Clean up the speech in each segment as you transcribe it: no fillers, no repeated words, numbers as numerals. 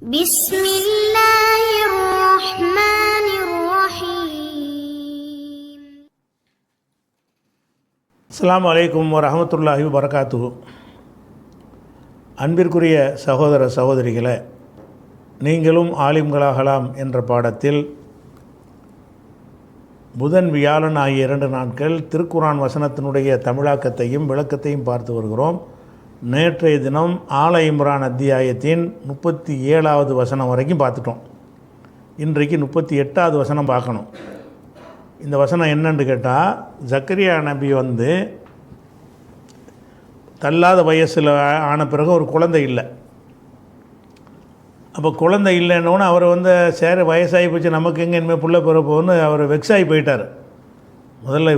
بسم الله الرحمن الرحيم. அஸ்ஸலாமு அலைக்கும் வரஹ்மத்துல்லாஹி வபரகாத்துஹு. அன்பிற்குரிய சகோதர சகோதரிகளே, நீங்களும் ஆலிம்களாகலாம் என்ற பாடத்தில் புதன் வியாழன் ஆகிய 2 நாட்கள் திருக்குரான் வசனத்தினுடைய தமிழாக்கத்தையும் விளக்கத்தையும் பார்த்து வருகிறோம். நேற்றைய தினம் ஆல இம்ரான் அத்தியாயத்தின் 37வது வசனம் வரைக்கும் பார்த்துட்டோம். இன்றைக்கு 38வது வசனம் பார்க்கணும். இந்த வசனம் என்னன்னு கேட்டால், ஜக்கரியா நபி தள்ளாத வயசில் ஆன பிறகு ஒரு குழந்தை இல்லை. அப்போ குழந்தை இல்லைன்னொன்னு அவர் சரி வயசாகி போச்சு, நமக்கு எங்கே இனிமேல் புள்ள பிறப்போன்னு அவர் வெக்ஸாகி போயிட்டார். முதல்ல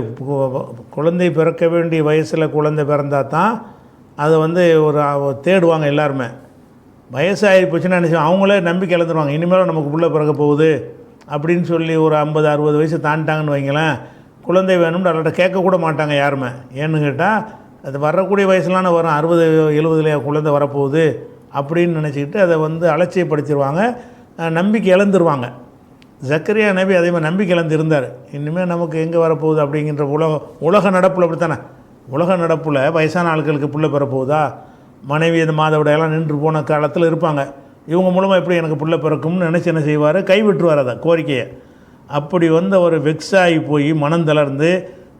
குழந்தை பிறக்க வேண்டிய வயசில் குழந்தை பிறந்தால் தான் அதை ஒரு தேடுவாங்க எல்லாருமே. வயசாகி போச்சுன்னா நினச்சி அவங்களே நம்பிக்கை இழந்துருவாங்க, இனிமேலும் நமக்கு புள்ள பிறக்க போகுது அப்படின்னு சொல்லி ஒரு 50-60 வயசு தாண்டிட்டாங்கன்னு வைங்களேன், குழந்தை வேணும்னு அவர்கிட்ட கேட்கக்கூட மாட்டாங்க யாருமே. ஏன்னு கேட்டால், அது வரக்கூடிய வயசுலான வரும், 60-70 குழந்தை வரப்போகுது அப்படின்னு நினச்சிக்கிட்டு அதை அலட்சியப்படுத்திடுவாங்க, நம்பிக்கை இழந்துருவாங்க. ஜக்கரியா நபி அதே மாதிரி நம்பிக்கை இழந்து இருந்தார். இனிமேல் நமக்கு எங்கே வரப்போகுது அப்படிங்கிற உலக நடப்பில் அப்படித்தானே, உலக நடப்பில் வயசான ஆட்களுக்கு புள்ள பெறப்போகுதா, மனைவி இந்த மாதவிடையெல்லாம் நின்று போன காலத்தில் இருப்பாங்க, இவங்க மூலமாக எப்படி எனக்கு புள்ள பிறக்கும்னு நினச்சி என்ன செய்வார், கைவிட்டுருவார் அதை கோரிக்கையை. அப்படி ஒரு வெக்ஸாகி போய் மனம் தளர்ந்து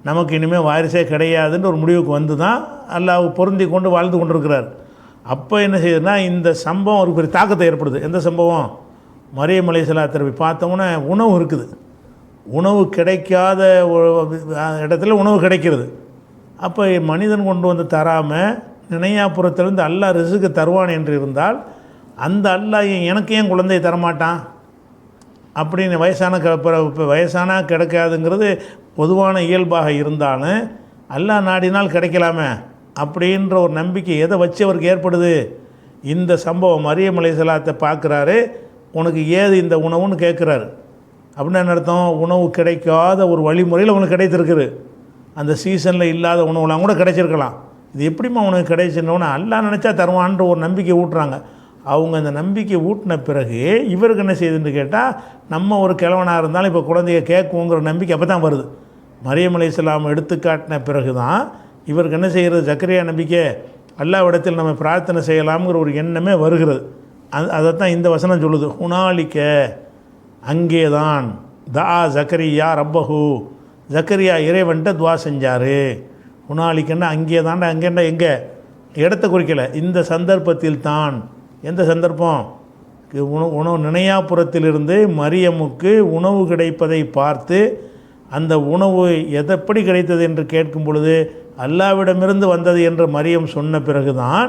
நமக்கு இனிமேல் வாரிசே கிடையாதுன்ற ஒரு முடிவுக்கு தான் அல்லாஹ் பொருந்தி கொண்டு வாழ்ந்து கொண்டிருக்கிறார். அப்போ என்ன செய்யுதுன்னா, இந்த சம்பவம் ஒரு பெரிய தாக்கத்தை ஏற்படுது. எந்த சம்பவம்? மரியம் அலைஹிஸ்ஸலாத்தை பார்த்தோம்னா உணவு இருக்குது, உணவு கிடைக்காத இடத்துல உணவு கிடைக்கிறது. அப்போ மனிதன் கொண்டு தராமல் நினையாப்புறத்திலிருந்து அல்லாஹ் ரிசுக்கு தருவான் என்று இருந்தால், அந்த அல்லாஹ் எனக்கு ஏன் குழந்தையை தரமாட்டான் அப்படின்னு வயசானா கிடைக்காதுங்கிறது பொதுவான இயல்பாக இருந்தாலும் அல்லாஹ் நாடினால் கிடைக்கலாமே அப்படின்ற ஒரு நம்பிக்கை எதை வச்சு அவருக்கு ஏற்படுது? இந்த சம்பவம் மரியம் அலைஹிஸ்ஸலாத்தை பார்க்குறாரு, உனக்கு ஏது இந்த உணவுன்னு கேட்குறாரு. அப்படின்னு என்ன அர்த்தம்? உணவு கிடைக்காத ஒரு வழிமுறையில் உனக்கு கிடைத்திருக்குது. அந்த சீசனில் இல்லாத உணவுலாம் கூட கிடைச்சிருக்கலாம். இது எப்படிமா உனக்கு கிடைச்சிருந்தோன்னு அல்லாஹ் நினச்சா தருவான்ற ஒரு நம்பிக்கை ஊட்டுறாங்க. அவங்க அந்த நம்பிக்கை ஊட்டின பிறகு இவருக்கு என்ன செய்யுதுன்னு கேட்டால், நம்ம ஒரு கிழவனாக இருந்தாலும் இப்போ குழந்தைய கேட்குங்கிற நம்பிக்கை அப்போ தான் வருது. மரியம் அலைஹிஸ்ஸலாம் எடுத்துக்காட்டின பிறகு தான் இவருக்கு என்ன செய்கிறது, ஜக்கரியா நம்பிக்கை அல்லாஹ்விடத்தில் நம்ம பிரார்த்தனை செய்யலாம்ங்கிற ஒரு எண்ணமே வருகிறது. அதைத்தான் இந்த வசனம் சொல்லுது. ஹுனாலிக்க, அங்கே தான் தா ஜக்கரியா ரப்பஹு, ஜக்கரியா இறைவன்ட்ட துவா செஞ்சார். ஹுனாலிக்கன்னா அங்கே தாண்டா, அங்கேண்டா எங்கே இடத்த குறிக்கலை, இந்த சந்தர்ப்பத்தில் தான். எந்த சந்தர்ப்பம்? உணவு நினையாப்புறத்திலிருந்து மரியமுக்கு உணவு கிடைப்பதை பார்த்து அந்த உணவு எதப்படி கிடைத்தது என்று கேட்கும் பொழுது அல்லாவிடமிருந்து வந்தது என்று மரியம் சொன்ன பிறகு தான்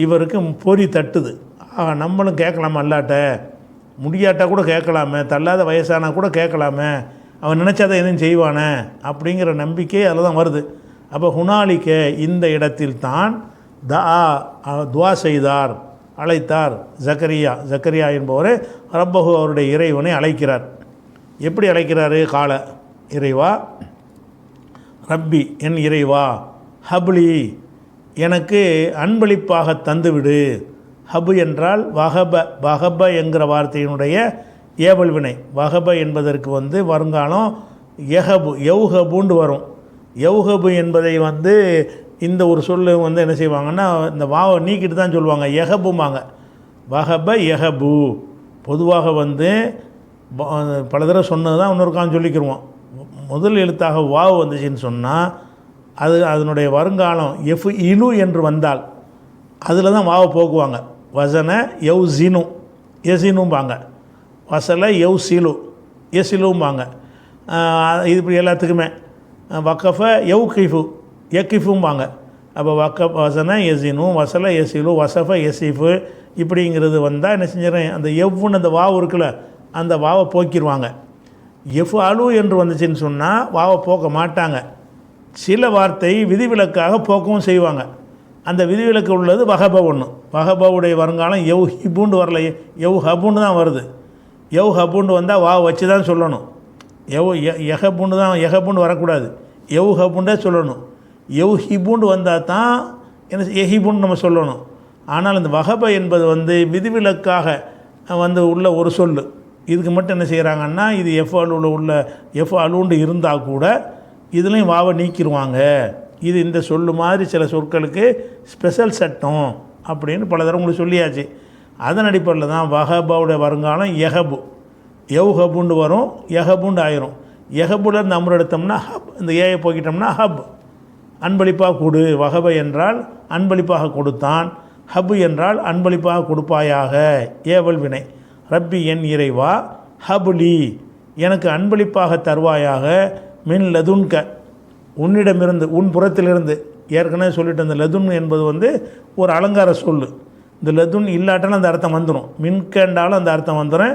இவருக்கு பொறி தட்டுது. நம்மளும் கேட்கலாமா அல்லாட்ட, முடியாட்டா கூட கேட்கலாமே, தள்ளாத வயசானா கூட கேட்கலாமே, அவன் நினச்சாதான் எதுவும் செய்வானே அப்படிங்கிற நம்பிக்கை அதில் தான் வருது. அப்போ ஹுனாலிக்க, இந்த இடத்தில் தான் துவா செய்தார், அழைத்தார் ஜக்கரியா என்பவர் ரப்பஹு, அவருடைய இறைவனை அழைக்கிறார். எப்படி அழைக்கிறாரு? கால, இறைவா, ரப்பி, என் இறைவா, ஹப்லி, எனக்கு அன்பளிப்பாக தந்துவிடு. ஹபு என்றால் வஹப என்கிற வார்த்தையினுடைய ஏவல் வினை. வஹப என்பதற்கு வருங்காலம் யஹபு, யௌஹபுன்னு வரும். யௌஹபு என்பதை இந்த ஒரு சொல்லு என்ன செய்வாங்கன்னா, இந்த வாவை நீக்கிட்டு தான் சொல்லுவாங்க, யஹபுமாங்க. வஹப யஹபு பொதுவாக பல தடவை சொன்னது தான் இன்னொருக்கான்னு சொல்லிக்கிடுவோம். முதல் எழுத்தாக வாவு வந்துச்சுன்னு சொன்னால் அதனுடைய வருங்காலம் எஃப் இனு என்று வந்தால் அதில் தான் வாவை போக்குவாங்க. வசன எவ் ஜினு எசினும்பாங்க, வசல எவ் சிலு எசிலும்பாங்க. இது இப்படி எல்லாத்துக்குமே வக்கஃப எவ் கிஃபு எக்கிஃபும்பாங்க. அப்போ வசன எசினு, வசல எசிலு, வசஃப எசிஃபு இப்படிங்கிறது வந்தால் என்ன செஞ்சிடறேன், அந்த எவ்வுன்னு அந்த வாவு இருக்குல்ல, அந்த வாவை போக்கிடுவாங்க. எஃப் அலு என்று வந்துச்சுன்னு சொன்னால் வாவை போக்க மாட்டாங்க. சில வார்த்தை விதிவிலக்காக போக்கவும் செய்வாங்க. அந்த விதிவிலக்கு உள்ளது வஹப ஒன்று. வஹபவுடைய வருங்காலம் எவ் ஹிபுண்டு வரல, எவ் ஹபுண்டு தான் வருது. எவ் ஹபுண்டு வந்தால் வாவை வச்சு தான் சொல்லணும். எஹபுண்டு தான், எஹபுண்டு வரக்கூடாது, எவ் ஹபுண்டே சொல்லணும். எவ் ஹிபுண்டு வந்தால் தான் என்ன எஹிபுண்டு நம்ம சொல்லணும். ஆனால் இந்த வஹப என்பது விதிவிலக்காக வந்து உள்ள ஒரு சொல். இதுக்கு மட்டும் என்ன செய்கிறாங்கன்னா, இது எஃப்அலுல உள்ள எஃப்அலுன்னு இருந்தால் கூட இதுலேயும் வாவை நீக்கிடுவாங்க. இது இந்த சொல்லு மாதிரி சில சொற்களுக்கு ஸ்பெஷல் சட்டம் அப்படின்னு பல தடவை உங்களுக்கு சொல்லியாச்சு. அதன் அடிப்படையில் தான் வஹபாவுடைய வருங்காலம் எஹபு, எவ்ஹபுண்டு வரும், எஹபுண்டு ஆயிரும். எஹபுல இருந்து அமர் எடுத்தோம்னா ஹப், இந்த ஏயை போக்கிட்டோம்னா ஹப், அன்பளிப்பாக கொடு. வஹப என்றால் அன்பளிப்பாக கொடுத்தான், ஹப் என்றால் அன்பளிப்பாக கொடுப்பாயாக, ஏவல் வினை. ரப்பி என் இறைவா, ஹபுலி எனக்கு அன்பளிப்பாக தருவாயாக, மின் லதுன்க உன்னிடமிருந்து, உன் புறத்திலிருந்து. ஏற்கனவே சொல்லிட்டு அந்த லதுன் என்பது வந்து ஒரு அலங்கார சொல். இந்த லதுன் இல்லாட்டாலும் அந்த அர்த்தம் வந்துடும். மின்கண்டாலும் அந்த அர்த்தம் வந்துடும்,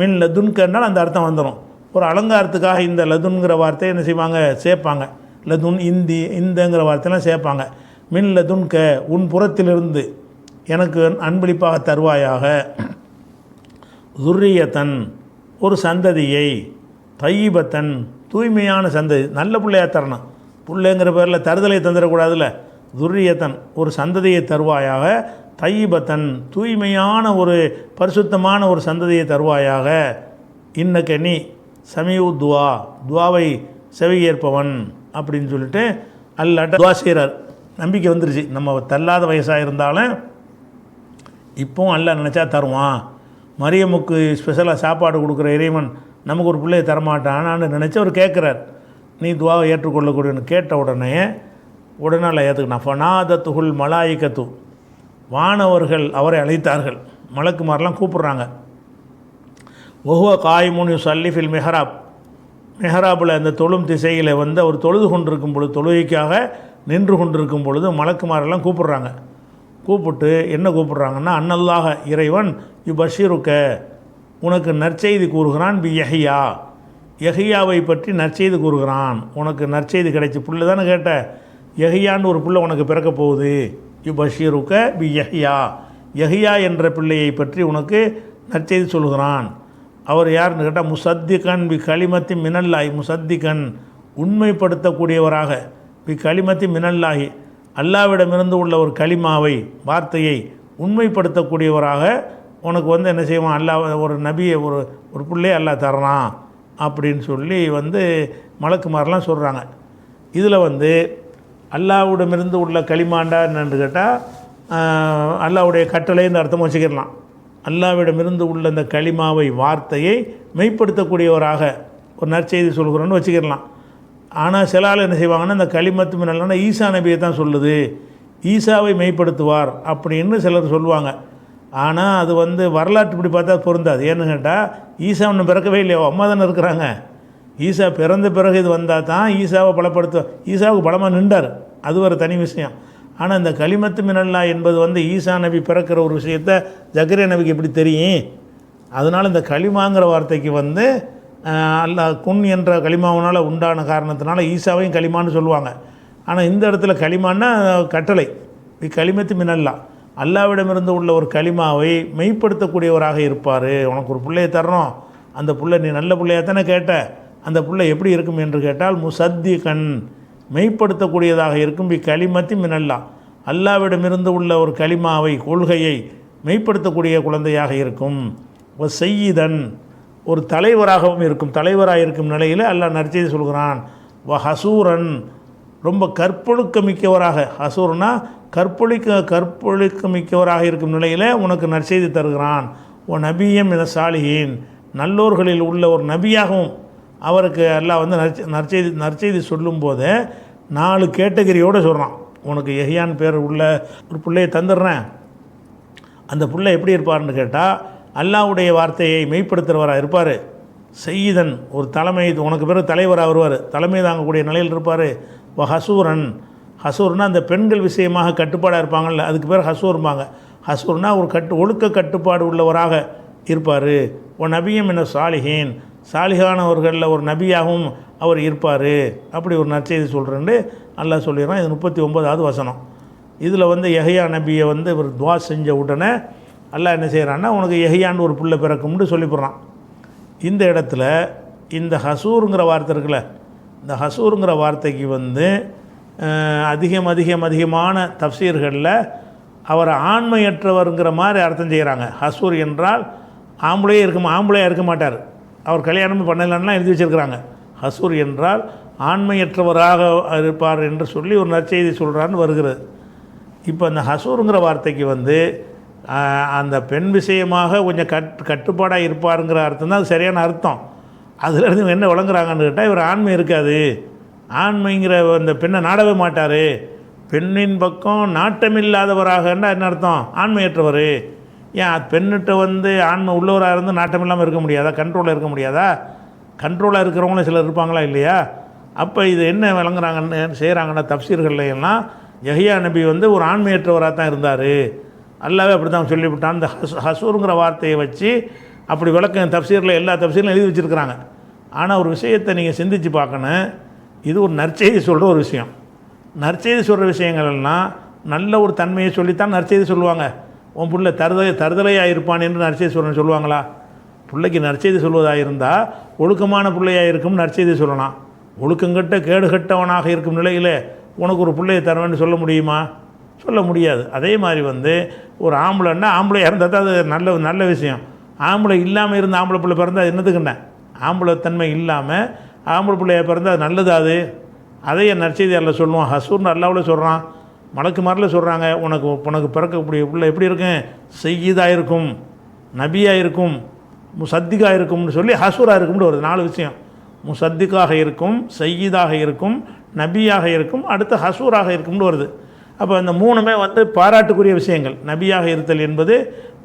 மின் லதுன்கண்டாலும் அந்த அர்த்தம் வந்துடும். ஒரு அலங்காரத்துக்காக இந்த லதுன்கிற வார்த்தையை என்ன செய்வாங்க, சேர்ப்பாங்க. லதுன் இந்தங்கிற வார்த்தையெல்லாம் சேர்ப்பாங்க. மின் லதுன்க உன் புறத்திலிருந்து எனக்கு அன்பளிப்பாக தருவாயாக, துர்ரியத்தன் ஒரு சந்ததியை, தையிபத்தன் தூய்மையான சந்ததி, நல்ல பிள்ளையாக தரணும். பிள்ளைங்கிற பேரில் தருதலை தந்துடக்கூடாதுல்ல. துர்ரியத்தன் ஒரு சந்ததியை தருவாயாக, தையிபத்தன் தூய்மையான ஒரு பரிசுத்தமான ஒரு சந்ததியை தருவாயாக, இன்னக்க நீ சமீஉ துவா துவாவை செவியேற்பவன் அப்படின்னு சொல்லிட்டு அல்லாட்ட துவா செய்கிறார். நம்பிக்கை வந்துருச்சு. நம்ம தள்ளாத வயசாக இருந்தாலும் இப்போவும் அல்லா நினச்சா தருவான். மரியமுக்கு ஸ்பெஷலாக சாப்பாடு கொடுக்குற இறைவன் நமக்கு ஒரு பிள்ளையை தரமாட்டான்னு நினச்சி அவர் கேட்குறார். நீ துவாவை ஏற்றுக்கொள்ளக்கூடியன்னு கேட்ட உடனே அல்ல ஏற்றுக்கினான். ஃபனாதத்துகுல் மலாயிகத்து வானவர்கள் அவரை அழைத்தார்கள். மலக்குமாரெலாம் கூப்பிட்றாங்க. ஒஹுவ காய்முன் யுஸல்லிஃபில் மெஹராப், மெஹராபில் அந்த தொழும் திசையில் வந்து அவர் தொழுது கொண்டிருக்கும் பொழுது, தொழுகைக்காக நின்று கொண்டிருக்கும் பொழுது மலக்குமாரெல்லாம் கூப்பிட்றாங்க. கூப்பிட்டு என்ன கூப்பிட்றாங்கன்னா, அன்னல்லாக இறைவன் யுபஷிருக்க உனக்கு நற்செய்தி கூறுகிறான், பி யஹ்யா யஹ்யாவை பற்றி நற்செய்தி கூறுகிறான். உனக்கு நற்செய்தி கிடைச்சி, புள்ள தானே கேட்ட, யஹ்யான்னு ஒரு பிள்ளை உனக்கு பிறக்க போகுது. யுபஷிருக்க பி யஹ்யா யஹ்யா என்ற பிள்ளையை பற்றி உனக்கு நற்செய்தி சொல்கிறான். அவர் யாருன்னு கேட்டால், முசத்திகன் பி களிமத்தி மினல்லாஹி, முசத்திகன் உண்மைப்படுத்தக்கூடியவராக, பி களிமத்தி மினல்லாஹி அல்லாவிடமிருந்து உள்ள ஒரு களிமாவை வார்த்தையை உண்மைப்படுத்தக்கூடியவராக உனக்கு வந்து என்ன செய்வான், அல்லாஹ் ஒரு நபியை ஒரு பிள்ளையை அல்லாஹ் தர்றான் அப்படின்னு சொல்லி வந்து மலக்குமாரெலாம் சொல்கிறாங்க. இதில் வந்து அல்லாஹ்விடமிருந்து உள்ள களிமாண்டா என்னன்னு கேட்டால், அல்லாஹ்வுடைய கட்டளைன்னு அர்த்தம் வச்சுக்கிடலாம். அல்லாஹ்விடமிருந்து உள்ள இந்த களிமாவை வார்த்தையை மெய்ப்படுத்தக்கூடியவராக ஒரு நற்செய்தி சொல்கிறோன்னு வச்சுக்கிடலாம். ஆனால் சில ஆள் என்ன செய்வாங்கன்னா, இந்த களிமத்து மினல்னா ஈசா நபியை தான் சொல்லுது, ஈசாவை மெய்ப்படுத்துவார் அப்படின்னு சிலர் சொல்லுவாங்க. ஆனால் அது வந்து வரலாற்று இப்படி பார்த்தா பொருந்தாது. ஏன்னு கேட்டால், ஈசா ஒன்று பிறக்கவே இல்லையோ, அம்மா தானே இருக்கிறாங்க. ஈசா பிறந்த பிறகு இது வந்தால் தான் ஈசாவை ஈசாவுக்கு பலமாக நின்றார், அது ஒரு தனி விஷயம். ஆனால் இந்த களிமத்து மினல்லா என்பது வந்து ஈசா நபி பிறக்கிற ஒரு விஷயத்தை ஜக்கரியா நபிக்கு எப்படி தெரியும்? அதனால் இந்த களிமாங்கிற வார்த்தைக்கு வந்து அல்லாஹ் குன் என்ற களிமாவனால் உண்டான காரணத்தினால ஈசாவையும் களிமான்னு சொல்லுவாங்க. ஆனால் இந்த இடத்துல களிமான்னா கட்டளை, களிமத்து மினல்லா அல்லாவிடமிருந்து உள்ள ஒரு களிமாவை மெய்ப்படுத்தக்கூடியவராக இருப்பார். உனக்கு ஒரு பிள்ளையை தர்றோம், அந்த பிள்ளை நீ நல்ல பிள்ளையாக தானே கேட்ட, அந்த பிள்ளை எப்படி இருக்கும் என்று கேட்டால், முசத்திகன் மெய்ப்படுத்தக்கூடியதாக இருக்கும், பி களிமத்தி மினல்லா அல்லாவிடமிருந்து உள்ள ஒரு களிமாவை கொள்கையை மெய்ப்படுத்தக்கூடிய குழந்தையாக இருக்கும். ஒரு செய்யிதன் ஒரு தலைவராகவும் இருக்கும், தலைவராக இருக்கும் நிலையில் அல்லாஹ் நற்செய்தி சொல்கிறான். வ ஹசூரன் ரொம்ப கற்பொழுக்க மிக்கவராக, ஹசூர்னா கற்பொழுக்க மிக்கவராக இருக்கும் நிலையில் உனக்கு நற்செய்தி தருகிறான். ஓ நபியம் என சாலிஹீன் நல்லோர்களில் உள்ள ஒரு நபியாகவும் அவருக்கு அல்லாஹ் வந்து நற்செய்தி சொல்லும்போது 4 கேட்டகரியோடு சொல்கிறான். உனக்கு யஹ்யான் பேர் உள்ள ஒரு பிள்ளையை தந்துடுறேன், அந்த பிள்ளை எப்படி இருப்பார்னு கேட்டால், அல்லாஹ்வுடைய வார்த்தையை மெய்ப்படுத்துகிறவராக இருப்பார். செய்யிதன் ஒரு தலைமை, உனக்கு பிறகு தலைவராக வருவார், தலைமை தாங்கக்கூடிய நிலையில் இருப்பார். ஹசூரன் ஹசூர்னா அந்த பெண்கள் விஷயமாக கட்டுப்பாடாக இருப்பாங்கள்ல, அதுக்கு பேர் ஹசூர்பாங்க. ஹசூர்னா ஒரு ஒழுக்க கட்டுப்பாடு உள்ளவராக இருப்பார். ஒரு நபியும் என்ன சாலிஹீன் சாலிஹானவர்களில் ஒரு நபியாகவும் அவர் இருப்பார். அப்படி ஒரு நற்செய்தி சொல்கிறேன்னு அல்லாஹ் சொல்லிடுறான். இது 39வது வசனம். இதில் வந்து யஹ்யா நபியை வந்து இவர் துவா செஞ்ச உடனே அல்லாஹ் என்ன செய்கிறான்னா, உனக்கு யஹ்யான்னு ஒரு பிள்ளை பிறக்கும்னு சொல்லிவிட்றான். இந்த இடத்துல இந்த ஹசூருங்கிற வார்த்தை இருக்குல்ல, இந்த ஹசூருங்கிற வார்த்தைக்கு வந்து அதிகமான தஃப்சீர்களில் அவரை ஆண்மையற்றவருங்கிற மாதிரி அர்த்தம் செய்கிறாங்க. ஹசூர் என்றால் ஆம்பளையாக இருக்க மாட்டார். அவர் கல்யாணம் பண்ணலான்னா எழுதி வச்சுருக்கிறாங்க. ஹசூர் என்றால் ஆண்மையற்றவராக இருப்பார் என்று சொல்லி ஒரு நற்செய்தி சொல்கிறான்னு வருகிறது. இப்போ அந்த ஹசூருங்கிற வார்த்தைக்கு வந்து அந்த பெண் விஷயமாக கொஞ்சம் கட்டுப்பாடாக இருப்பாருங்கிற அர்த்தம் தான் அது சரியான அர்த்தம். அதுலேருந்து இவங்க என்ன விளங்குறாங்கன்னு கேட்டால், இவர் ஆண்மை இருக்காது, ஆண்மைங்கிற அந்த பெண்ணை நாடவே மாட்டார், பெண்ணின் பக்கம் நாட்டமில்லாதவராகன்னா என்ன அர்த்தம்? ஆண்மையற்றவர். ஏன் பெண்ணிட்ட வந்து ஆண்மை உள்ளவராக இருந்து நாட்டம் இல்லாமல் இருக்க முடியாதா? கண்ட்ரோலாக இருக்க முடியாதா? கண்ட்ரோலாக இருக்கிறவங்களும் சிலர் இருப்பாங்களா இல்லையா? அப்போ இது என்ன விளங்குறாங்கன்னு செய்கிறாங்கன்னா, தப்சீர்கள்ல எல்லாம் யஹ்யா நபி வந்து ஒரு ஆண்மையற்றவராக தான் இருந்தார், அல்லாவே அப்படி தான் சொல்லிவிட்டான். அந்த ஹசூருங்கிற வார்த்தையை வச்சு அப்படி விளக்கம் தப்சீரில் எல்லா தப்சீரிலும் எழுதி வச்சுருக்கிறாங்க. ஆனால் ஒரு விஷயத்தை நீங்கள் சிந்தித்து பார்க்கணும். இது ஒரு நற்செய்தி சொல்கிற ஒரு விஷயம். நற்செய்தி சொல்கிற விஷயங்கள்லாம் நல்ல ஒரு தன்மையை சொல்லித்தான் நற்செய்தி சொல்லுவாங்க. உன் பிள்ளை தருதலையாக இருப்பான் என்று நற்செய்தி சொல்லணும்னு சொல்லுவாங்களா? பிள்ளைக்கு நற்செய்தி சொல்வதாக இருந்தால் ஒழுக்கமான பிள்ளையாக இருக்கும் நற்செய்தி சொல்லலாம். ஒழுக்கங்கட்ட கேடுகட்டவனாக இருக்கும் நிலையில் உனக்கு ஒரு பிள்ளையை தருவேன்னு சொல்ல முடியுமா? சொல்ல முடியாது. அதே மாதிரி வந்து ஒரு ஆம்பளைன்னா ஆம்பளையாக இருந்தால் தான் அது நல்ல விஷயம். ஆம்பளை இல்லாமல் இருந்த ஆம்பளை பிள்ளை பிறந்தால் அது என்னதுக்குண்ணே? ஆம்பளை தன்மை இல்லாமல் ஆம்பளை பிள்ளையை பிறந்தால் அது நல்லது. அதே என் நற்செய்தி அல்ல சொல்லுவான். ஹசூர்னு அல்லாவில் சொல்கிறான், மலக்கு மாதிரில் சொல்கிறாங்க. உனக்கு பிறக்கக்கூடிய பிள்ளை எப்படி இருக்கும்? செய்யீதாக இருக்கும், நபியாக இருக்கும், முசத்திக்காக இருக்கும்னு சொல்லி ஹசூராக இருக்கும்னு வருது. 4 விஷயம். முசத்திக்காக இருக்கும், செய்யீதாக இருக்கும், நபியாக இருக்கும், அடுத்து ஹசூராக இருக்கும்னு வருது. அப்போ இந்த 3மே வந்து பாராட்டுக்குரிய விஷயங்கள். நபியாக இருத்தல் என்பது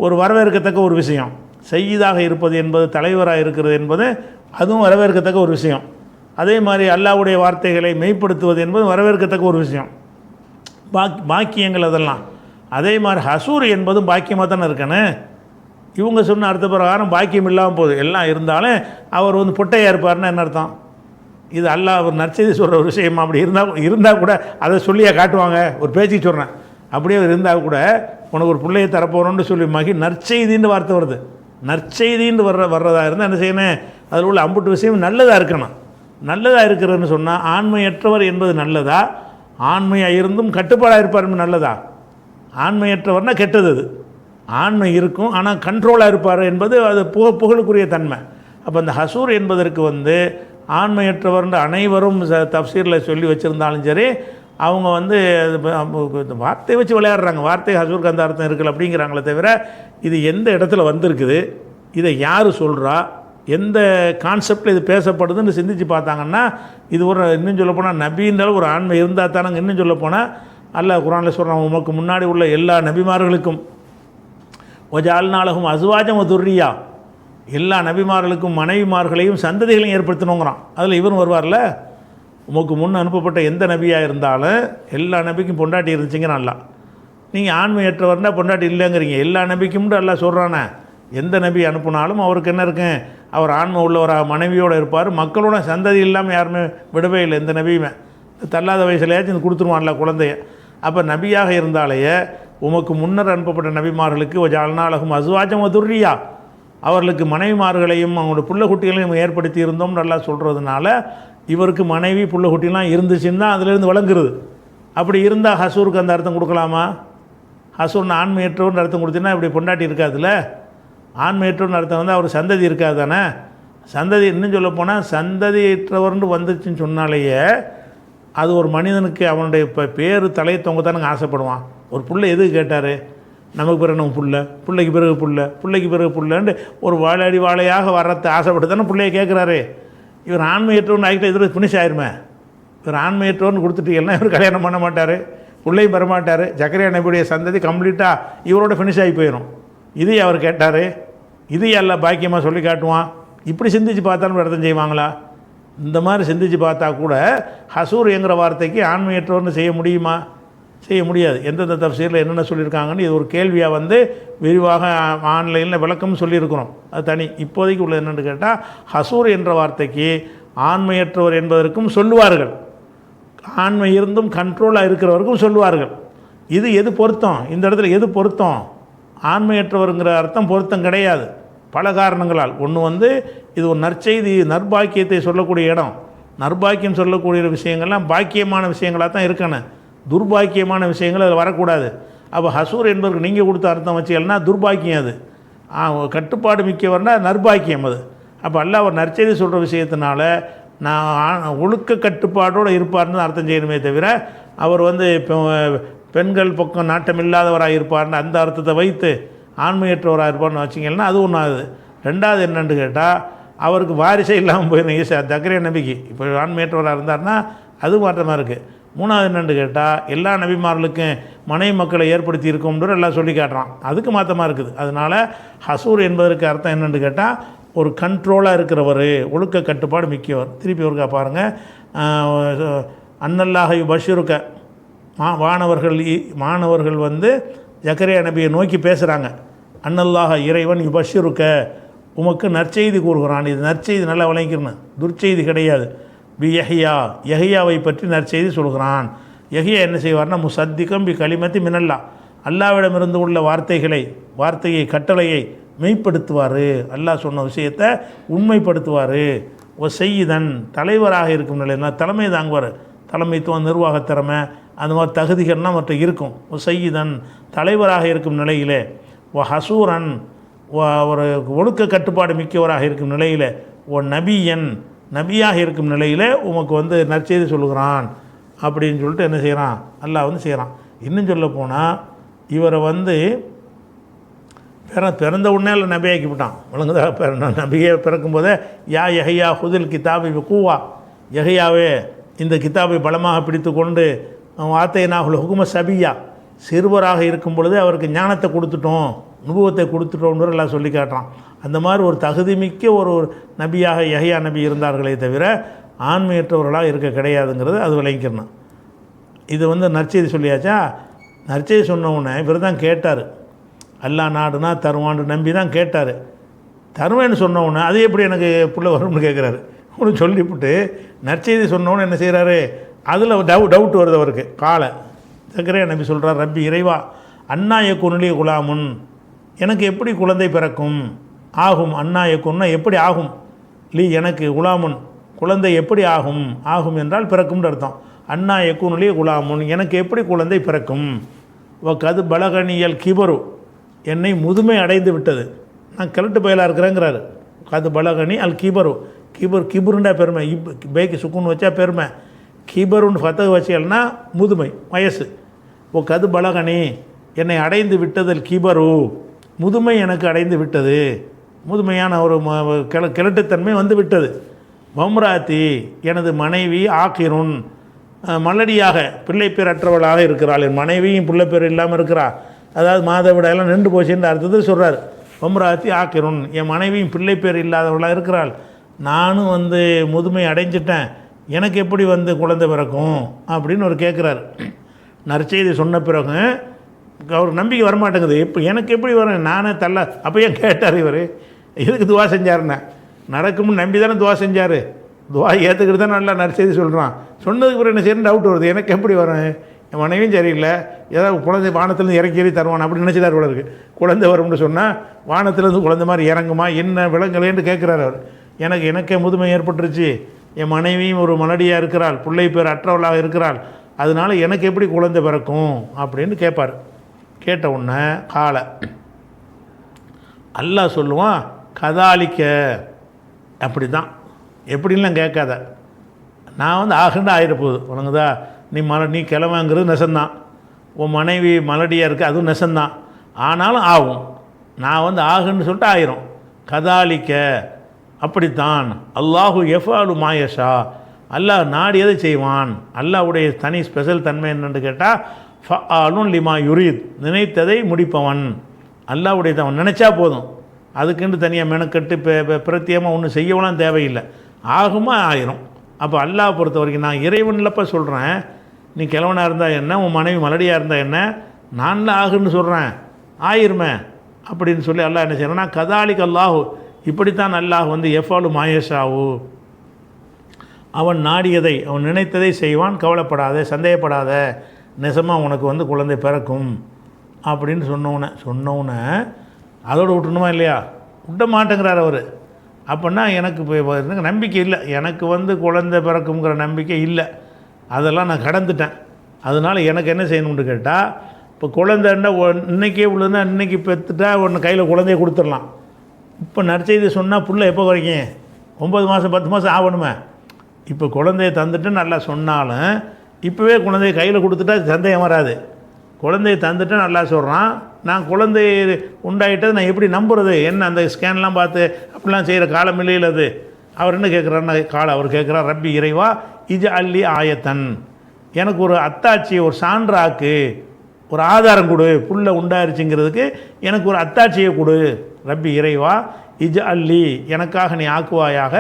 ஒரு வரவேற்கத்தக்க ஒரு விஷயம். செய்யீதாக இருப்பது என்பது, தலைவராக இருக்கிறது என்பது அதுவும் வரவேற்கத்தக்க ஒரு விஷயம். அதே மாதிரி அல்லாஹ்வுடைய வார்த்தைகளை மெய்ப்படுத்துவது என்பது வரவேற்கத்தக்க ஒரு விஷயம். பாக்கியங்கள் அதெல்லாம். அதே மாதிரி ஹசூர் என்பதும் பாக்கியமாக தானே இருக்கணும். இவங்க சொன்ன அர்த்த பிரகாரம் பாக்கியம் இல்லாமல் போகுது. எல்லாம் இருந்தாலும் அவர் வந்து பொட்டையாக இருப்பார்னா என்ன அர்த்தம்? இது அல்லாஹ் ஒரு நற்செய்தி சொல்கிற ஒரு விஷயமா? அப்படி இருந்தால் கூட அதை சொல்லியா காட்டுவாங்க? ஒரு பேச்சுக்கு சொல்கிறேன். அப்படியே இருந்தால் கூட உனக்கு ஒரு பிள்ளையை தரப்போகிறோன்னு சொல்லி நற்செய்தின்னு வார்த்தை வருது. நற்செய்தின்னு வர்றதா இருந்தால் என்ன செய்யணும்? அதில் உள்ள அம்புட்டு விஷயம் நல்லதாக இருக்கணும். நல்லதாக இருக்கிறதுன்னு சொன்னால் ஆண்மையற்றவர் என்பது நல்லதா? ஆண்மையாக இருந்தும் கட்டுப்பாடாக இருப்பார் நல்லதா? ஆண்மையற்றவர்னா கெட்டது. அது ஆண்மை இருக்கும் ஆனால் கண்ட்ரோலாக இருப்பார் என்பது அது புகழுக்குரிய தன்மை. அப்போ அந்த ஹசூர் என்பதற்கு வந்து ஆண்மையற்றவர்ன்ற அனைவரும் தப்சீரில் சொல்லி வச்சுருந்தாலும் சரி, அவங்க வந்து வார்த்தையை வச்சு விளையாடுறாங்க. வார்த்தை ஹசூருக்கு அந்த அர்த்தம் இருக்குல்ல அப்படிங்கிறாங்களே தவிர, இது எந்த இடத்துல வந்திருக்குது, இதை யார் சொல்கிறா, எந்த கான்செப்டில் இது பேசப்படுதுன்னு சிந்திச்சு பார்த்தாங்கன்னா, இது ஒரு இன்னும் சொல்லப்போனால் நபின்றாலும் ஒரு ஆண்மை இருந்தால் தானங்க. இன்னும் சொல்லப்போனால் அல்லாஹ் குர்ஆனில் சொல்கிறான், உமக்கு முன்னாடி உள்ள எல்லா நபிமார்களுக்கும் ஒஜால்நாளகும் அசுவாஜம் துர்ரியா, எல்லா நபிமார்களுக்கும் மனைவிமார்களையும் சந்ததிகளையும் ஏற்படுத்தணுங்கிறான். அதில் இவரும் வருவார்ல. உமக்கு முன் அனுப்பப்பட்ட எந்த நபியாக இருந்தாலும் எல்லா நபிக்கும் பொண்டாட்டி இருந்துச்சுங்கிறான் அல்லாஹ். நீங்கள் ஆண்மையற்றவர்னா பொண்டாட்டி இல்லைங்கிறீங்க. எல்லா நபிக்கும்னு அல்லாஹ் சொல்கிறானே. எந்த நபி அனுப்புனாலும் அவருக்கு என்ன இருக்குங்க? அவர் ஆண்மை உள்ளவராக மனைவியோடு இருப்பார். மக்களோட சந்ததி இல்லாமல் யாருமே விடவே இல்லை. எந்த நபியுமே தள்ளாத வயசுலையாச்சும் கொடுத்துருவான்ல குழந்தைய. அப்போ நபியாக இருந்தாலேயே உமக்கு முன்னர் அனுப்பப்பட்ட நபிமார்களுக்கு ஜஅல்நாலஹும் அஸ்வாஜம் துர்ரியா, அவர்களுக்கு மனைவிமார்களையும் அவங்களோட புள்ள குட்டிகளையும் ஏற்படுத்தி இருந்தோம் நல்லா சொல்கிறதுனால இவருக்கு மனைவி புள்ள குட்டிலாம் இருந்துச்சுன்னு தான் அதிலேருந்து வழங்குறது. அப்படி இருந்தால் ஹசூருக்கு அந்த அர்த்தம் கொடுக்கலாமா? ஹசூர்னு ஆண்மையற்றவர்னு அர்த்தம் கொடுத்தீங்கன்னா இப்படி பொண்டாட்டி இருக்காதுல்ல. ஆண்மையற்றவர்னு அர்த்தம் வந்து அவர் சந்ததி இருக்காது தானே. சந்ததி இன்னும் சொல்ல போனால் சந்ததியற்றவர்னு வந்துச்சுன்னு சொன்னாலேயே அது ஒரு மனிதனுக்கு அவனுடைய பேர் தலையை தொங்க தானுங்க ஆசைப்படுவான். ஒரு பிள்ளை எதுக்கு கேட்டார்? நமக்கு பிறகு நம்ம பிள்ளைக்கு பிறகு பிள்ளைக்கு பிறகு புள்ளன்ட்டு ஒரு வாழாடி வாழையாக வர்றதை ஆசைப்பட்டு தானே பிள்ளையை கேட்குறாரு. இவர் ஆண்மையற்றவன் ஆகிட்ட இதில் ஃபினிஷ் ஆயிருமே. இவர் ஆண்மையற்றவர்னு கொடுத்துட்டீங்கன்னா இவர் கல்யாணம் பண்ண மாட்டார், பிள்ளையும் பெற மாட்டார். ஜக்கரியா நபியுடைய சந்ததி கம்ப்ளீட்டாக இவரோட ஃபினிஷ் ஆகி போயிடும். இதையும் அவர் கேட்டார், இதையும் எல்லாம் பாக்கியமாக சொல்லி காட்டுவான். இப்படி சிந்திச்சு பார்த்தாலும் அர்த்தம் செய்வாங்களா? இந்த மாதிரி சிந்திச்சு பார்த்தா கூட ஹசூர் என்கிற வார்த்தைக்கு ஆண்மையற்றவர்னு செய்ய முடியுமா? செய்ய முடியாது. எந்தெந்த தப்சீரில் என்னென்ன சொல்லியிருக்காங்கன்னு இது ஒரு கேள்வியாக வந்து விரிவாக ஆன்லைனில் விளக்கம் சொல்லியிருக்கிறோம். அது தனி. இப்போதைக்கு உள்ளது என்னென்னு கேட்டால், ஹசூர் என்ற வார்த்தைக்கு ஆண்மையற்றவர் என்பதற்கும் சொல்லுவார்கள், ஆண்மை இருந்தும் கண்ட்ரோலாக இருக்கிறவருக்கும் சொல்லுவார்கள். இது எது பொருத்தம்? இந்த இடத்துல எது பொருத்தம்? ஆண்மையற்றவருங்கிற அர்த்தம் பொருத்தம் கிடையாது பல காரணங்களால். ஒன்று வந்து இது ஒரு நற்செய்தி, நற்பாக்கியத்தை சொல்லக்கூடிய இடம். நற்பாக்கியம் சொல்லக்கூடிய விஷயங்கள்லாம் பாக்கியமான விஷயங்களாக தான் இருக்கணும். துர்பாக்கியமான விஷயங்கள் அதில் வரக்கூடாது. அப்போ ஹசூர் என்பதற்கு நீங்கள் கொடுத்த அர்த்தம் வச்சுக்கலன்னா துர்பாக்கியம் அது. கட்டுப்பாடு மிக்கவர்னா நற்பாக்கியம் அது. அப்போ அல்லாஹ் ஒரு நற்செய்தி சொல்கிற விஷயத்தினால நான் ஒழுக்க கட்டுப்பாடோடு இருப்பார்னு அர்த்தம் செய்யணுமே தவிர அவர் வந்து இப்போ பெண்கள் பக்கம் நாட்டம் இல்லாதவராக இருப்பார்னு அந்த அர்த்தத்தை வைத்து ஆண்மையற்றவராக இருப்பார்னு வச்சிங்கன்னா அது ஒன்று ஆகுது. ரெண்டாவது என்னென்னு கேட்டால் அவருக்கு வாரிசே இல்லாமல் போயிடும் ஈசா ஜக்கரியா நபிக்கு. இப்போ ஆண்மையற்றவராக இருந்தார்னா அது மாற்றமாக இருக்குது. மூணாவது என்னென்னு கேட்டால் எல்லா நபிமார்களுக்கும் மனைவி மக்களை ஏற்படுத்தி இருக்கோம்ன்ற எல்லாம் சொல்லி காட்டுறான், அதுக்கு மாற்றமாக இருக்குது. அதனால் ஹசூர் என்பதற்கு அர்த்தம் என்னென்னு கேட்டால் ஒரு கண்ட்ரோலாக இருக்கிறவர், ஒழுக்க கட்டுப்பாடு மிக்கவர். திருப்பி ஒருக்கா பாருங்கள், அன்னல்லாஹ பஷீருக்க மாணவர்கள் வந்து ஜக்கரியா நபியை நோக்கி பேசுகிறாங்க. அன்னல்லாஹ இறைவன் பஷீருக்க உமக்கு நற்செய்தி கூறுகிறான். இது நற்செய்தி நல்லா விளங்கிக்கணும், துர்ச்செய்தி கிடையாது. பி யஹ்யாவை பற்றி நற்செய்தி சொல்கிறான். யஹ்யா என்ன செய்வார்னா முசத்திகம் பி கலிமத்தி மினல்லா, அல்லாவிடமிருந்து உள்ள வார்த்தையை கட்டளையை மெய்ப்படுத்துவார். அல்லாஹ் சொன்ன விஷயத்தை உண்மைப்படுத்துவார். ஒரு செய்தன் தலைவராக இருக்கும் நிலையில் தலைமை தாங்குவார். தலைமைத்துவம், நிர்வாக திறமை, அந்த மாதிரி தகுதிகள்லாம் மற்ற இருக்கும். ஒரு செய்தன் தலைவராக இருக்கும் நிலையிலே, ஓ ஹசூரன் ஒரு ஒழுக்க கட்டுப்பாடு மிக்கவராக இருக்கும் நிலையில், ஓ நபியன் நபியாக இருக்கும் நிலையில் உமக்கு வந்து நற்செய்தி சொல்லுகிறான் அப்படின்னு சொல்லிட்டு என்ன செய்கிறான், அல்லாஹ் வந்து செய்கிறான். இன்னும் சொல்ல போனால் இவரை வந்து பிறந்த உடனே இல்லை நபியாக்கி விட்டான். ஒழுங்குதாக நபியை பிறக்கும்போதே யா யஹ்யா ஹுதில் கிதாபை கூவா, யஹ்யாவே இந்த கிதாபை பலமாக பிடித்து கொண்டு வார்த்தையினாகுல் ஹுகும சபியா, சிறுவராக இருக்கும் பொழுதே அவருக்கு ஞானத்தை கொடுத்துட்டோம், நுபுவத்தை கொடுத்துட்டோம்னு எல்லாம் சொல்லி காட்டுறான். அந்த மாதிரி ஒரு தகுதிமிக்க ஒரு நபியாக யஹ்யா நபி இருந்தார்களே தவிர ஆண்மையற்றவர்களாக இருக்க கிடையாதுங்கிறது அது விளங்கிக்கணும். இது வந்து நற்செய்தி சொல்லியாச்சா. நற்செய்தி சொன்னவுடனே இவர் தான் கேட்டார், அல்லாஹ் நாடுனா தருவான்னு நம்பி தான் கேட்டார். தருவேன்னு சொன்னவுடனே அது எப்படி எனக்கு புள்ள வரும்னு கேட்குறாரு. ஒன்று சொல்லிவிட்டு நற்செய்தி சொன்னோன்னு என்ன செய்கிறாரு, அதில் டவுட் வருது அவருக்கு. ஜக்கரியா நபி சொல்கிறார், ரப்பி இறைவா அன்னா யகுனுலி குலாமுன், எனக்கு எப்படி குழந்தை பிறக்கும், ஆகும். அன்னா யகுன்னா எப்படி ஆகும், லீ எனக்கு குலாமுன் குழந்தை எப்படி ஆகும் என்றால் பிறக்கும்னு அர்த்தம். அன்னா யகுனுலி குலாமுன் எனக்கு எப்படி குழந்தை பிறக்கும், கது பலகனியல் கிபரு என்னை முதுமை அடைந்து விட்டது, நான் கிழட்டு பயலாக இருக்கிறேங்கிறாரு. கது பலகனி அல் கிபரு, கிபருண்டா பெருமை, பேக்கு சுக்குன்னு வச்சா பெருமை, கிபருன்னு ஃபத்தக வச்சேன்னா முதுமை வயசு. கது பலகனி என்னை அடைந்து விட்டதில் கிபரு முதுமை எனக்கு அடைந்து விட்டது, முதுமையான ஒரு கிழட்டுத்தன்மை வந்து விட்டது. வம்ராத்தி எனது மனைவி ஆக்கிருன் மலடியாக பிள்ளை பேர் அற்றவளாக இருக்கிறாள், என் மனைவியும் பிள்ளை பேர் இல்லாமல் இருக்கிறாள், அதாவது மாதவிடாயெல்லாம் நின்று போச்சுன்ற அர்த்தத்தில் சொல்கிறார். வம்ராத்தி ஆக்கிருன் என் மனைவியும் பிள்ளை பேர் இல்லாதவளாக இருக்கிறாள், நானும் வந்து முதுமை அடைஞ்சிட்டேன், எனக்கு எப்படி வந்து குழந்தை பிறக்கும் அப்படின்னு ஒரு கேட்குறாரு. நற்செய்தி சொன்ன பிறகு அவர் நம்பிக்கை வரமாட்டேங்குது, இப்போ எனக்கு எப்படி வரும், நானே தள்ள. அப்போ ஏன் கேட்டார் இவர், எதுக்கு துவா செஞ்சாருன்னா நடக்கும்னு நம்பி தானே துவா செஞ்சார், துவா ஏற்றுக்கிட்டு தான் நல்லா நற்செய்தி சொல்கிறான். சொன்னதுக்கு பிறகு என்ன செய்யணும் டவுட் வருது, எனக்கு எப்படி வரும், என் மனைவியும் சரியில்லை, ஏதாவது குழந்தை வானத்துலேருந்து இறக்கி தருவான் அப்படின்னு நினச்சிட்டார் போல இருக்குது. குழந்தை வரும்னு சொன்னால் வானத்துலேருந்து குழந்தை மாதிரி இறங்குமா என்ன விளங்கலேன்னு கேட்குறாரு அவர். எனக்கே முதுமை ஏற்பட்டுருச்சு, என் மனைவியும் ஒரு மலடியாக இருக்கிறாள், பிள்ளை பேர் அற்றவளாக இருக்கிறாள், அதனால் எனக்கு எப்படி குழந்தை பிறக்கும் அப்படின்னு கேட்பார். கேட்ட உடனே அல்லாஹ் சொல்லுவான், கதாலிக்க அப்படி தான், எப்படின்லாம் கேட்காத, நான் வந்து ஆகுண்டு ஆகிடப்போகுது உனக்குதா, நீ கிளம்புங்கிறது நெசந்தான், உன் மனைவி மலடியாக இருக்குது அதுவும் நெசந்தான், ஆனாலும் ஆகும், நான் வந்து ஆகுன்னு சொல்லிட்டு ஆயிரும். கதாலிக்க அப்படித்தான், அல்லாஹு எஃபாலு மாயஷா அல்லாஹ் நாடியதை செய்வான். அல்லாஹ்வுடைய தனி ஸ்பெஷல் தன்மை என்னென்னு கேட்டால் ஃபஆலுன் லிமா யுரீத் நினைத்ததை முடிப்பவன். அல்லாஹ்வுடைய அவன் நினச்சா போதும், அதுக்குன்னு தனியாக மெனக்கட்டு பிரத்தியமாக ஒன்றும் செய்யவெல்லாம் தேவையில்லை, ஆகுமா ஆயிரும். அப்போ அல்லாஹ் பொறுத்த வரைக்கும் நான் இறைவன்லப்போ சொல்கிறேன், நீ கிழவனாக இருந்தால் என்ன, உன் மனைவி மலடியாக இருந்தால் என்ன, நான் ஆகுன்னு சொல்கிறேன் ஆயிருமே அப்படின்னு சொல்லி அல்லாஹ் என்ன செய்யறேன்னா கதாலிக் அல்லாஹு இப்படித்தான் அல்லாஹ் வந்து எஃபாலு மாயஷாவு அவன் நாடியதை அவன் நினைத்ததை செய்வான், கவலைப்படாத சந்தேகப்படாத, நெசமாக உனக்கு வந்து குழந்தை பிறக்கும் அப்படின்னு சொன்னோன்னே அதோடு விட்டுணுமா இல்லையா, விட்ட மாட்டேங்கிறார் அவர். அப்படின்னா எனக்கு இப்போ நம்பிக்கை இல்லை, எனக்கு வந்து குழந்தை பிறக்குங்கிற நம்பிக்கை இல்லை, அதெல்லாம் நான் கடந்துட்டேன். அதனால் எனக்கு என்ன செய்யணும்னு கேட்டால் இப்போ குழந்தைன்னா இன்றைக்கே உள்ளதுன்னா இன்றைக்கி பெற்றுட்டா ஒன்று கையில் குழந்தைய கொடுத்துடலாம். இப்போ நற்செய்தி சொன்னால் புள்ள எப்போ வரைக்கும் 9 மாதம் 10 மாதம் ஆகணுமே. இப்போ குழந்தைய தந்துட்டு நல்லா சொன்னாலும் இப்போவே குழந்தைய கையில் கொடுத்துட்டா சந்தேகம் வராது. குழந்தைய தந்துட்டு நல்லா சொல்கிறான், நான் குழந்தை உண்டாயிட்டது நான் எப்படி நம்புறது? என்ன அந்த ஸ்கேன்லாம் பார்த்து அப்படிலாம் செய்கிற காலம் இல்லையில் அது. அவர் என்ன கேட்குறாருன்னா அவர் கேட்குறார், ரப்பி இறைவா இஜ் அல்லி ஆயத்தன், எனக்கு ஒரு அத்தாட்சி, ஒரு சான்றாக்கு, ஒரு ஆதாரம் கொடு, புள்ள உண்டாயிருச்சுங்கிறதுக்கு எனக்கு ஒரு அத்தாட்சியை கொடு. ரப்பி இறைவா இஜ் அல்லி, எனக்காக நீ ஆக்குவாயாக,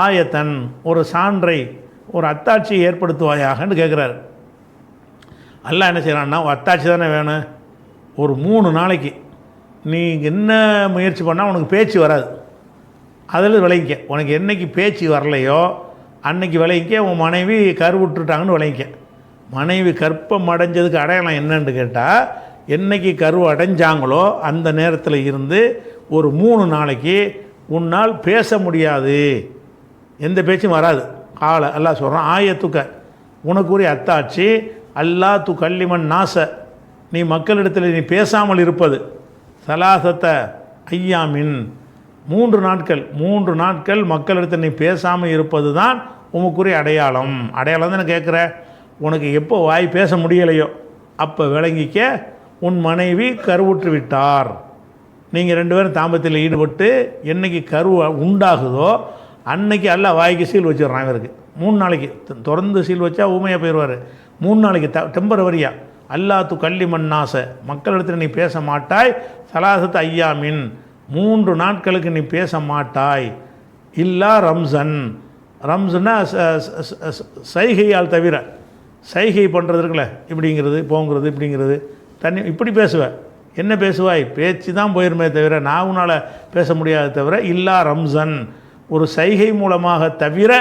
ஆயத்தன், ஒரு சான்றை, ஒரு அத்தாட்சியை ஏற்படுத்துவாயாகன்னு கேட்குறாரு. அல்லாஹ் என்ன செய்கிறான்னா, அத்தாட்சி தானே வேணும். ஒரு 3 நாளைக்கு நீ என்ன முயற்சி பண்ணால் உனக்கு பேச்சு வராது. அதில் விளைவிக்க, உனக்கு என்றைக்கு பேச்சு வரலையோ அன்னைக்கு விளைவிக்க. உன் மனைவி கருவுட்டுட்டாங்கன்னு விளைவிக்க. மனைவி கற்பம் அடைஞ்சதுக்கு அடையாளம் என்னன்னு கேட்டால், என்றைக்கு கரு அடைஞ்சாங்களோ அந்த நேரத்தில் இருந்து ஒரு 3 நாளைக்கு உன்னால் பேச முடியாது, எந்த பேச்சும் வராது. அல்லாஹ் சொல்கிறான், ஆயத்துக்க, உனக்குரிய அத்தாட்சி, அல்லா து கல்லிமன் நாச, நீ மக்களிடத்தில் நீ பேசாமல் இருப்பது, சலாசத்த ஐயாமின், 3 நாட்கள் மக்களிடத்தில் நீ பேசாமல் இருப்பது தான் உமக்குரிய அடையாளம். அடையாளம் தான் கேட்குற. உனக்கு எப்போ வாய் பேச முடியலையோ அப்போ விளங்கிக்க, உன் மனைவி கருவுற்று விட்டார். நீங்கள் 2 பேரும் தாம்பத்தில் ஈடுபட்டு என்னைக்கு கரு உண்டாகுதோ அன்னைக்கு எல்லாம் வாய்க்கு சீல் வச்சிடுறான். இவருக்கு 3 நாளைக்கு தொடர்ந்து சீல் வச்சா ஊமையாக போயிடுவார். 3 நாளைக்கு டெம்பரவரியாக. அல்லா து கல்லிமன் நாச, மக்களிடத்தில் நீ பேச மாட்டாய், சலாசத்து ஐயாமின், 3 நாட்களுக்கு நீ பேச மாட்டாய், இல்லா ரம்சன், ரம்சன்னா சைகையால் தவிர, சைகை பண்ணுறது இருக்குல்ல, இப்படிங்கிறது போங்கிறது இப்படிங்கிறது தண்ணி இப்படி பேசுவேன். என்ன பேசுவாய்? பேச்சு தான் போயிருமே தவிர நாவுனால் பேச முடியாத தவிர, இல்லா ரம்சன், ஒரு சைகை மூலமாக தவிர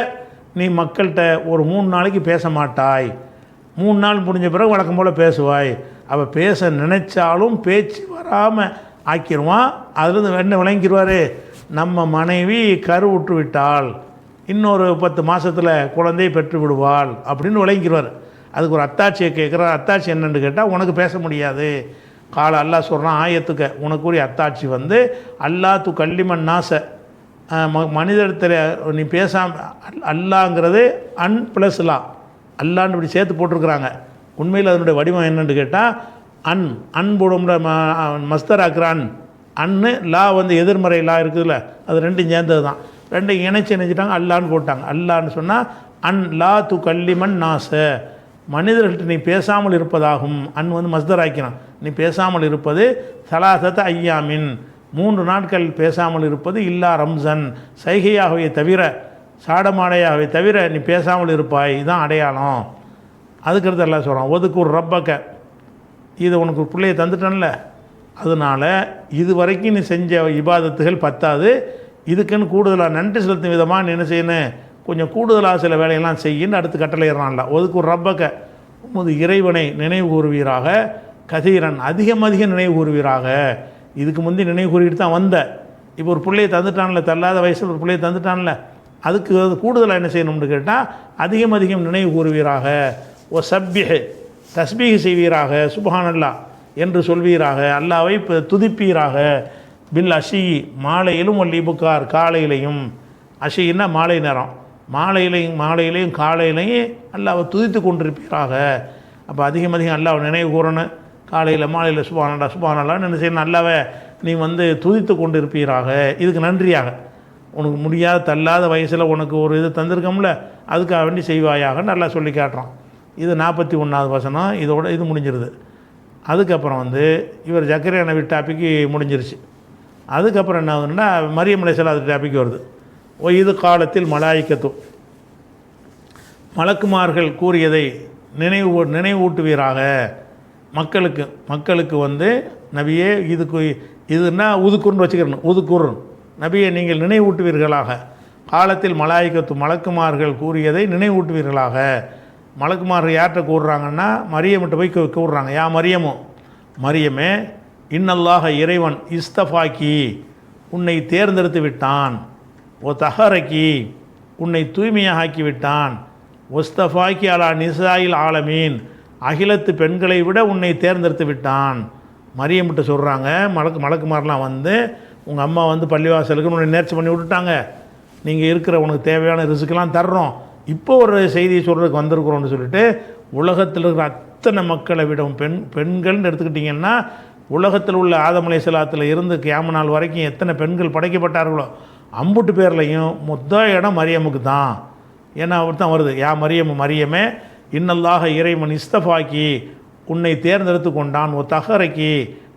நீ மக்கள்கிட்ட ஒரு 3 நாளைக்கு பேச மாட்டாய். 3 நாள் முடிஞ்ச பிறகு வழக்கம் போல் பேசுவாய். அவள் பேச நினைச்சாலும் பேச்சு வராமல் ஆக்கிடுவான். அதுலேருந்து என்ன விளங்கிடுவார், நம்ம மனைவி கருவுற்று விட்டாள், இன்னொரு 10 மாதத்தில் குழந்தையை பெற்று விடுவாள் அப்படின்னு விளங்கிடுவார். அதுக்கு ஒரு அத்தாட்சியை கேட்குறார். அத்தாட்சி என்னென்னு கேட்டால், உனக்கு பேச முடியாது. அல்லாஹ் சொல்கிறான், ஆயத்துக்க, உனக்குரிய அத்தாட்சி வந்து அல்லா து கல்லிமன் நாச, மனிதத்தில் நீ பேசாமல், அல்லாங்கிறது அன் ப்ளஸ் லா, அல்லான்னு இப்படி சேர்த்து போட்டிருக்கிறாங்க. உண்மையில் அதனுடைய வடிவம் என்னென்னு கேட்டால், அன்புடும்ல மஸ்தர் ஆக்குறான், அன்னு லா வந்து எதிர்மறை லா இருக்குதுல்ல, அது 2 சேர்ந்தது தான். 2 இணைச்சி நினைச்சிட்டாங்க, அல்லான்னு போட்டாங்க. அல்லான்னு சொன்னால் அன் லா து கல்லிமன் நாச, மனிதர்கள்ட்ட நீ பேசாமல் இருப்பதாகும். அன் வந்து மஸ்தர் ஆக்கிறான், நீ பேசாமல் இருப்பது, சலாசத்த ஐயாமின், 3 நாட்கள் பேசாமல் இருப்பது, இல்லா ரம்சன், சைகையாகவே தவிர, சாடமாடையாகவே தவிர நீ பேசாமல் இருப்பாய், இதுதான் அடையாளம். அதுக்கடுத்து எல்லாம் சொல்கிறான், ஒதுக்கூர் ரப்பக்க, இது உனக்கு பிள்ளையை தந்துட்டன்ல, அதனால் இது வரைக்கும் நீ செஞ்ச இபாதத்துகள் பத்தாது, இதுக்குன்னு கூடுதலாக நன்றி செலுத்தும் விதமாக நீ என்ன செய்யணும், கொஞ்சம் கூடுதலாக சில வேலையெல்லாம் செய்யின்னு அடுத்து கட்டளையிடறான்ல. ஒதுக்கூர் ரப்பக்க, உமது இறைவனை நினைவு கூறுவீராக, கதீரன், அதிகம் நினைவு கூறுவீராக. இதுக்கு முந்தி நினைவு கூறிட்டு தான் வந்த, இப்போ ஒரு பிள்ளையை தந்துட்டான்ல, தள்ளாத வயசில் ஒரு பிள்ளையை தந்துட்டான்ல, அதுக்கு கூடுதலாக என்ன செய்யணும்னு கேட்டால், அதிகம் நினைவு கூறுவீராக. ஓ சப்பிஹ், தஸ்பீஹ் செய்வீராக, சுப்ஹானல்லா என்று சொல்வீராக, அல்லாவை துதிப்பீராக. பில் அஷி, மாலையிலும் ஒல்லிபுக்கார், காலையிலையும், அஷின்னா மாலை நேரம், மாலையிலையும் காலையிலையும் அல்லாவை துதித்து கொண்டிருப்பீராக. அப்போ அதிகம் அல்லாவை நினைவு கூறணும். காலையில் மாலையில் சுப்ஹானல்லான்னு என்ன செய்யணும், அல்லாவை நீ வந்து துதித்து கொண்டு இருப்பீராக. இதுக்கு நன்றியாக, உனக்கு முடியாத தள்ளாத வயசில் உனக்கு ஒரு இது தந்திருக்கோம்ல, அதுக்காக வேண்டி செய்வாயாக நல்லா சொல்லி காட்டுறான். இது 41வது வசனம். இதோட இது முடிஞ்சிருது. அதுக்கப்புறம் வந்து இவர் ஜக்கரியா நபி டாப்பிக்கு முடிஞ்சிருச்சு. அதுக்கப்புறம் என்ன ஆகுதுன்னா, மரியம் அலைஹிஸ்ஸலாம் டாபிக் வருது. இது காலத்தில் மலாயிக்கத்து, மலக்குமார்கள் கூறியதை நினைவூட்டுவீராக மக்களுக்கு வந்து, நபியே இதுன்னா உதுக்குர்னு வச்சுக்கிறணும், உதுக்குர் நபியை நீங்கள் நினைவூட்டுவீர்களாக. காலத்தில் மலாயிக்கத்து, மலக்குமார்கள் கூறியதை நினைவூட்டுவீர்களாக. மலக்குமார்கள் யார்கிட்ட கூறுறாங்கன்னா, மரியம்கிட்ட போய் கூறுறாங்க, யா மரியமே, இன்னல்லாக இறைவன், இஸ்தஃபாக்கி உன்னை தேர்ந்தெடுத்து விட்டான், ஓ தஹரக்கி உன்னை தூய்மையாக ஆக்கி விட்டான், ஒஸ்தஃபாக்கி அலா நிசாயில் ஆலமீன் அகிலத்து பெண்களை விட உன்னை தேர்ந்தெடுத்து விட்டான். மரியம்கிட்ட சொல்கிறாங்க, மலக்குமாரெலாம் வந்து உங்கள் அம்மா வந்து பள்ளிவாசலுக்கு உன்னை நேர்ச்சி பண்ணி விட்டுட்டாங்க, நீங்கள் இருக்கிற உனக்கு தேவையான ரிஸ்க்கெலாம் தர்றோம், இப்போ ஒரு செய்தியை சொல்கிறதுக்கு வந்திருக்கிறோன்னு சொல்லிட்டு உலகத்தில் இருக்கிற அத்தனை மக்களை விடவும் பெண்கள்னு எடுத்துக்கிட்டிங்கன்னா உலகத்தில் உள்ள ஆதம் அலைஹிஸ்ஸலாத்தில் இருந்து கியாம நாள் வரைக்கும் எத்தனை பெண்கள் படைக்கப்பட்டார்களோ அம்புட்டு பேர்லையும் இடம் மரியமுக்கு தான். ஏன்னா அவர் தான் வருது, யா மரியமே இன்னல்லாக இறைவன் இஸ்தஃபாக்கி உன்னை தேர்ந்தெடுத்து கொண்டான், தஹரக்கி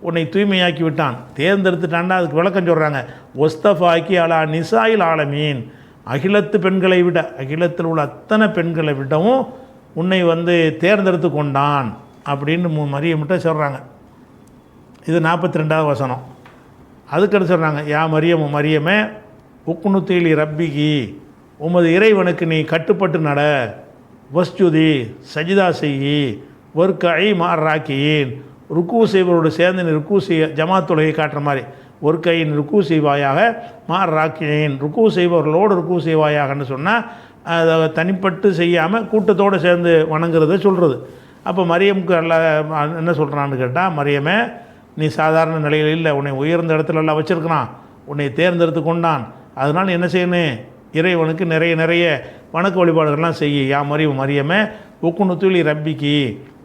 உன்னை தூய்மையாக்கி விட்டான். தேர்ந்தெடுத்துட்டான்டா அதுக்கு விளக்கம் சொல்கிறாங்க. ஒஸ்தஃபாக்கி அலா நிசாயில் ஆலமீன், அகிலத்து பெண்களை விட அகிலத்தில் உள்ள அத்தனை பெண்களை விடவும் உன்னை வந்து தேர்ந்தெடுத்து கொண்டான் அப்படின்னு மரியம்கிட்ட சொல்கிறாங்க. இது 42வது வசனம். அதுக்கடுத்து சொல்கிறாங்க, யா மரியமே உக்குனுத்தீலி ரப்பிகி, உமது இறைவனுக்கு நீ கட்டுப்பட்டு நட, வஸ்ஜுதி சஜிதா செய்யி, ஒர்கை மாறாக்கியின் ருக்கு செய்வரோடு சேர்ந்து நீ ருக்கு செய்ய ஜமாத்துலகை காட்டுற மாதிரி ஒரு கையின் ருக்கு செய்வாயாக மாறாக்கியின் ருக்கு செய்பவர்களோடு ருக்கு செய்வாயாகன்னு சொன்னால் அதை தனிப்பட்டு செய்யாமல் கூட்டத்தோடு சேர்ந்து வணங்குறத சொல்கிறது. அப்போ மரியமுக்கு என்ன சொல்கிறான்னு கேட்டால், மரியமே நீ சாதாரண நிலையில் இல்லை, உன்னை உயர்ந்த இடத்துல எல்லாம் வச்சுருக்கிறான், உன்னை தேர்ந்தெடுத்து கொண்டான், அதனால் என்ன செய்யணும், இறைவனுக்கு நிறைய வணக்க வழிபாடுகள்லாம் செய்ய. யா மரியமே உக்குனுத்துலி ரப்பிக்கு,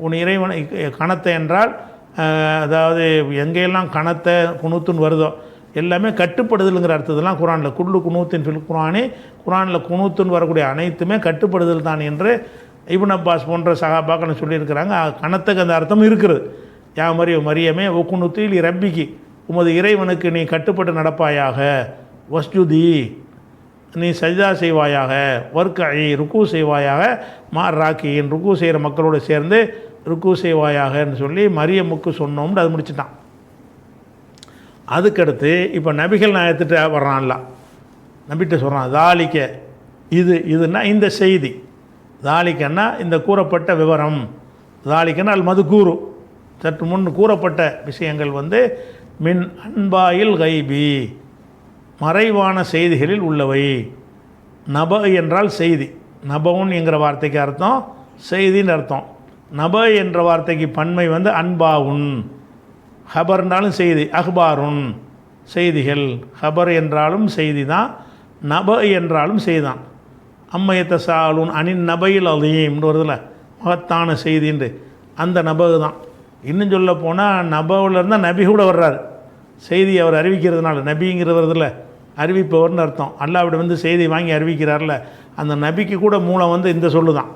உன் இறைவனை கணத்தை என்றால் அதாவது எங்கெல்லாம் கணத்தை குணூத்துன்னு வருதோ எல்லாமே கட்டுப்படுதலுங்கிற அர்த்தத்தெல்லாம் குரானில் குல்லு குனூத்தின் ஃபில் குரானில் குனூத்துன்னு வரக்கூடிய அனைத்துமே கட்டுப்படுதல் தான் என்று இப்னு அப்பாஸ் போன்ற சஹாபாக்கள் சொல்லியிருக்கிறாங்க. கணத்துக்கு அந்த அர்த்தம் இருக்கிறது. யா மரியமே உக்குனுத்துலி ரப்பிக்கு, உமது இறைவனுக்கு நீ கட்டுப்பட்டு நடப்பாயாக, வஸ்ஜுதி நீ சஜிதா செய்வாயாக, வர்கை ருக்கு செய்வாயாக, ராக்கியின் ருக்கு செய்கிற மக்களோடு சேர்ந்து ருக்கு செய்வாயாகன்னு சொல்லி மரியமுக்கு சொன்னோம்னு அது முடிச்சுட்டான். அதுக்கடுத்து இப்போ நபிகள் நாயகத்திட்ட வர்றான்ல, நபிகிட்ட சொல்கிறான், தாலிக்க இதுன்னா இந்த செய்தி, தாலிக்கன்னா இந்த கூறப்பட்ட விவரம், தாலிக்கன்னா அல் மதுக்கூறு சற்று முன் கூறப்பட்ட விஷயங்கள் வந்து மின் அன்பாயில் கைபி மறைவான செய்திகளில் உள்ளவை. நப என்றால் செய்தி, நபவுன் என்கிற வார்த்தைக்கு அர்த்தம் செய்தின்னு அர்த்தம். நப என்ற வார்த்தைக்கு பன்மை வந்து அன்பாவுன், ஹபர்னாலும் செய்தி, அஹ்பாருன் செய்திகள், ஹபர் என்றாலும் செய்தி தான், நப என்றாலும் செய்தி தான். அம்மையத்த சாலூன் அனின் நபையில் அலீம்னு வருதுல, மகத்தான செய்தின்று அந்த நபகு தான். இன்னும் சொல்ல போனால் நபவில் இருந்தால் நபி கூட வர்றாரு, செய்தி அவர் அறிவிக்கிறதுனால நபிங்கிறதுல அறிவிப்பவர்னு அர்த்தம். அல்லாஹ்விட வந்து செய்தி வாங்கி அறிவிக்கிறார்ல, அந்த நபிக்கு கூட மூலம் வந்து இந்த சொல்லு தான்.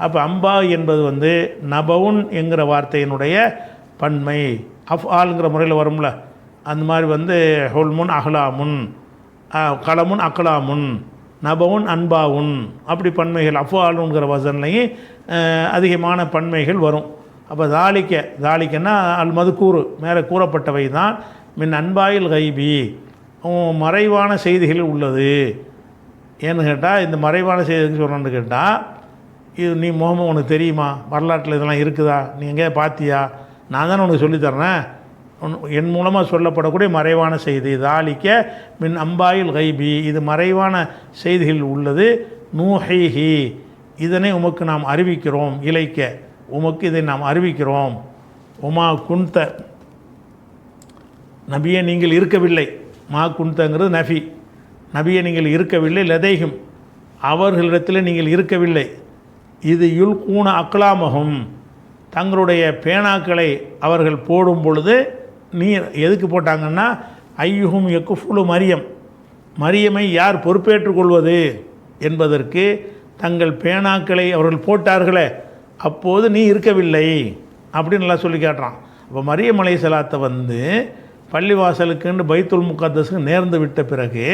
அப்போ அம்பா என்பது வந்து நபவுன் என்கிற வார்த்தையினுடைய பன்மை, ஆளுங்கிற முறையில் வரும்ல, அந்த மாதிரி வந்து ஹொல்முன் அஹ்லாமுன், கலமுன் அக்லாமுன், நபவுன் அன்பாவுன், அப்படி பன்மைகள் ஆளுங்கிற வசன்லையும் அதிகமான பன்மைகள் வரும். அப்போ தாலிக்கன்னா அல் மதுக்கூறு மேலே கூறப்பட்டவை தான் மின் அன்பாயில் கைபி மறைவான செய்திகளில் உள்ளது. ஏன்னு கேட்டால் இந்த மறைவான செய்திகள் சொல்கிறேன்னு கேட்டால், இது நீ முகமது உனக்கு தெரியுமா, வரலாற்றில் இதெல்லாம் இருக்குதா, நீ எங்கேயா பார்த்தியா, நான் தானே உனக்கு சொல்லித்தரேன், என் மூலமாக சொல்லப்படக்கூடிய மறைவான செய்தி. தாலிக்க மின் அம்பாயில் கைபி, இது மறைவான செய்திகள் உள்ளது. நூஹைஹி, இதனை உமக்கு நாம் அறிவிக்கிறோம், இலைக்க உமக்கு இதை நாம் அறிவிக்கிறோம். உமா குந்த, நபியை நீங்கள் இருக்கவில்லை, மா குந்தங்கிறது நபி, நபியை நீங்கள் இருக்கவில்லை, லதைகும் அவர்களிடத்தில் நீங்கள் இருக்கவில்லை. இது யுல்கூன அக்லாமகும், தங்களுடைய பேனாக்களை அவர்கள் போடும் பொழுது நீர் எதுக்கு போட்டாங்கன்னா, ஐயுகும் எக்குஃபுலு மரியமை யார் பொறுப்பேற்றுக்கொள்வது என்பதற்கு தங்கள் பேனாக்களை அவர்கள் போட்டார்களே, அப்போது நீ இருக்கவில்லை அப்படின்னு நல்லா சொல்லி காட்டுறான். அப்போ மரியம் அலைஹிஸ்ஸலாத்தை வந்து பள்ளிவாசலுக்குன்னு பைத்துல் முகத்தஸுக்கு நேர்ந்து விட்ட பிறகு,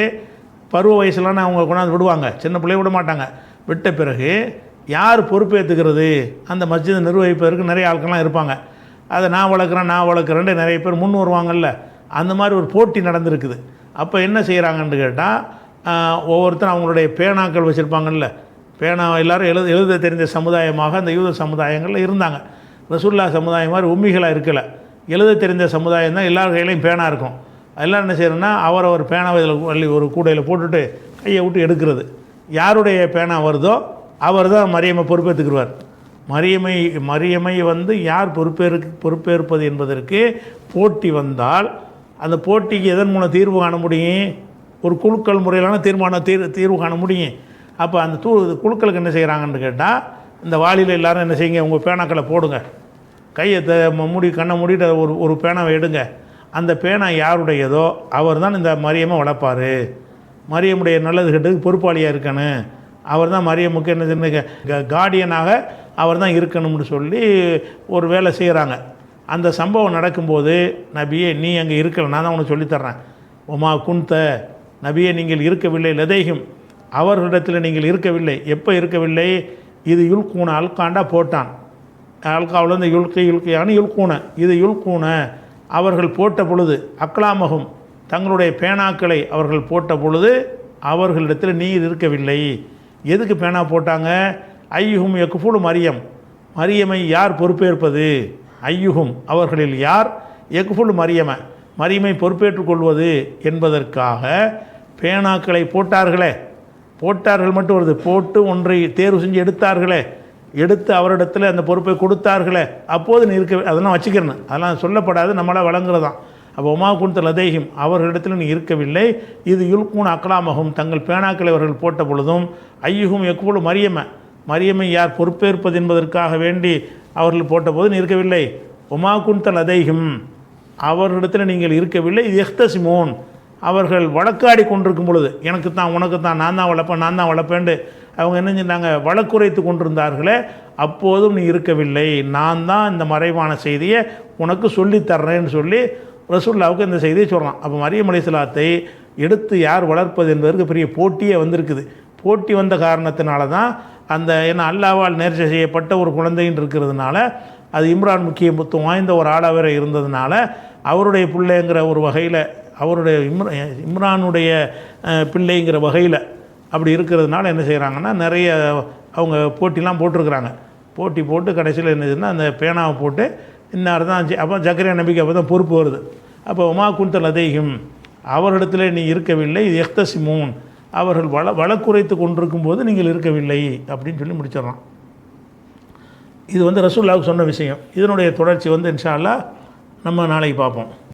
பருவ வயசுலான்னு அவங்க கொண்டாந்து விடுவாங்க, சின்ன பிள்ளைய விட மாட்டாங்க, விட்ட பிறகு யார் பொறுப்பேற்றுக்கிறது, அந்த மஸ்ஜிதை நிர்வகிப்பதற்கு நிறைய ஆட்கள்லாம் இருப்பாங்க. அதை நான் வளர்க்குறேன்ட்டு நிறைய பேர் முன் வருவாங்கள்ல, அந்த மாதிரி ஒரு போட்டி நடந்திருக்குது. அப்போ என்ன செய்கிறாங்கன்னு கேட்டால், ஒவ்வொருத்தரும் அவங்களுடைய பேனாக்கள் வச்சுருப்பாங்கல்ல, பேனா எல்லோரும் எழுத தெரிஞ்ச சமுதாயமாக அந்த யூத சமுதாயங்களில் இருந்தாங்க. ரசூலுல்லாஹ் சமுதாயம் மாதிரி உம்மிகளாக இருக்கலை, எழுத தெரிஞ்ச சமுதாயம் தான், எல்லார் கையிலையும் பேனா இருக்கும். எல்லோரும் என்ன செய்யணும்னா அவர் பேனாவை இதில் ஒரு கூடையில் போட்டுட்டு கையை விட்டு எடுக்கிறது. யாருடைய பேனா வருதோ அவர் தான் மரியமை பொறுப்பேற்றுக்குருவார். மரியமை வந்து யார் பொறுப்பேற்பது என்பதற்கு போட்டி வந்தால் அந்த போட்டிக்கு எதன் மூலம் தீர்வு காண முடியும்? ஒரு குழுக்கள் முறையிலான தீர்வு காண முடியும். அப்போ அந்த குழுக்களுக்கு என்ன செய்கிறாங்கன்னு கேட்டால், இந்த வாளியில் எல்லோரும் என்ன செய்யுங்க, உங்கள் பேனாக்களை போடுங்க, கையை கண்ணை மூடிட்டு ஒரு பேனாவை எடுங்க. அந்த பேனா யாருடையதோ அவர் தான் இந்த மரியமை வளர்ப்பார். மரியமுடைய நல்லது கெட்டதுக்கு பொறுப்பாளியாக இருக்கணும். அவர் தான் மரியமுக்கு என்ன கார்டியனாக அவர் தான் இருக்கணும்னு சொல்லி ஒரு வேலை செய்கிறாங்க. அந்த சம்பவம் நடக்கும்போது, நபியே நீ அங்கே இருக்கலை, நான் தான் உனக்கு சொல்லித்தர்றேன். உமா குந்த, நபியே நீங்கள் இருக்கவில்லை, லதையும் அவர்களிடத்தில் நீங்கள் இருக்கவில்லை. எப்போ இருக்கவில்லை? இது யுல்கூன, அல்காண்டா போட்டான், அல்காவில் இந்த யுல்கியான யுல்கூன, இது யுல்கூன அவர்கள் போட்ட பொழுது, அக்லாமகும் தங்களுடைய பேனாக்களை அவர்கள் போட்ட பொழுது அவர்களிடத்தில் நீர் இருக்கவில்லை. எதுக்கு பேனா போட்டாங்க? ஐயுகும் யக்குஃபுலு மரியம், மரியமை யார் பொறுப்பேற்பது? ஐயுகும் அவர்களில் யார் யக்குஃபுலு மரியமை பொறுப்பேற்றுக் கொள்வது என்பதற்காக பேனாக்களை போட்டார்கள் மட்டும் வருது, போட்டு ஒன்றை தேர்வு செஞ்சு எடுத்து அவரிடத்தில் அந்த பொறுப்பை கொடுத்தார்களே, அப்போது நீ இருக்க, அதெல்லாம் வச்சுக்கிறேன், அதெல்லாம் சொல்லப்படாது, நம்மளால் வழங்குறதான். அப்போ உமா குன்த லதைஹிம் அவர்களிடத்தில் நீ இருக்கவில்லை. இது யுல்கூன் அக்லாமகும் தங்கள் பேனாக்களை அவர்கள் போட்ட பொழுதும், ஐயுகும் யக்குஃபுலு மரியமை யார் பொறுப்பேற்பது என்பதற்காக வேண்டி அவர்கள் போட்டபோது நீ இருக்கவில்லை. உமா குன்த லதைஹிம் அவர்களிடத்தில் நீங்கள் இருக்கவில்லை. இது எஹ்தசிமோன் அவர்கள் வழக்காடி கொண்டிருக்கும் பொழுது, எனக்கு தான் உனக்கு தான், நான் தான் வளர்ப்பேன்ட்டு அவங்க என்ன செஞ்சாங்க, வழக்குரைத்து கொண்டிருந்தார்களே, அப்போதும் நீ இருக்கவில்லை. நான் தான் இந்த மறைவான செய்தியை உனக்கு சொல்லித்தர்றேன்னு சொல்லி ரசூலுல்லாவுக்கு இந்த செய்தியை சொல்கிறான். அப்போ மரியம் அலைஹிஸ்ஸலாத்தை எடுத்து யார் வளர்ப்பது என்பதற்கு பெரிய போட்டியே வந்திருக்குது. போட்டி வந்த காரணத்தினால தான் அந்த ஏன்னா அல்லாவால் நேர்ச்சி செய்யப்பட்ட ஒரு குழந்தைன்னு இருக்கிறதுனால, அது இம்ரான் முக்கியத்துவம் வாய்ந்த ஒரு ஆளாக இருந்ததுனால, அவருடைய பிள்ளைங்கிற ஒரு வகையில், அவருடைய இம்ரானுடைய பிள்ளைங்கிற வகையில் அப்படி இருக்கிறதுனால என்ன செய்கிறாங்கன்னா, நிறைய அவங்க போட்டிலாம் போட்டிருக்கிறாங்க. போட்டு கடைசியில் என்னதுன்னா, அந்த பேனாவை போட்டு இன்னார் தான். அப்போ ஜக்கரியா நபிக்கு அப்போ தான் பொறுப்பு வருது. அப்போ உமா குன்த லதைஹிம் அவரிடத்துல நீ இருக்கவில்லை. இது எஹ்தசிமூன் அவர்கள் வழக்குரைத்து கொண்டிருக்கும் போது நீங்கள் இருக்கவில்லை அப்படின்னு சொல்லி முடிச்சிடறான். இது ரசூலுல்லாஹ்வுக்கு சொன்ன விஷயம். இதனுடைய தொடர்ச்சி இன்ஷா அல்லாஹ் நம்ம நாளைக்கு பார்ப்போம்.